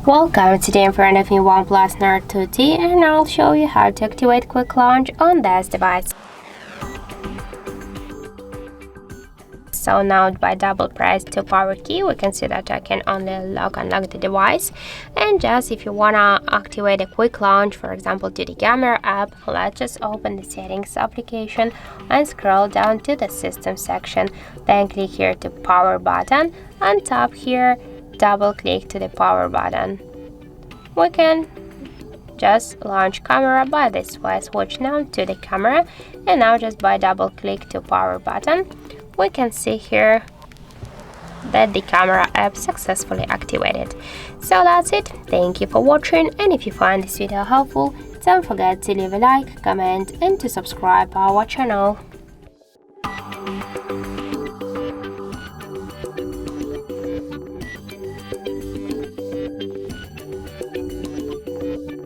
Welcome, today in front of me OnePlus Nord 2T, and I'll show you how to activate quick launch on this device. So now by double press to power key, we can see that I can only unlock the device. And just if you wanna activate a quick launch, for example to the camera app, let's just open the settings application and scroll down to the system section. Then click here to power button and tap here, double click to the power button. We can just launch camera by this way. Switch now to the camera, and now just by double click to power button, we can see here that the camera app successfully activated. So that's it. Thank you for watching, and if you find this video helpful, don't forget to leave a like, comment and to subscribe our channel.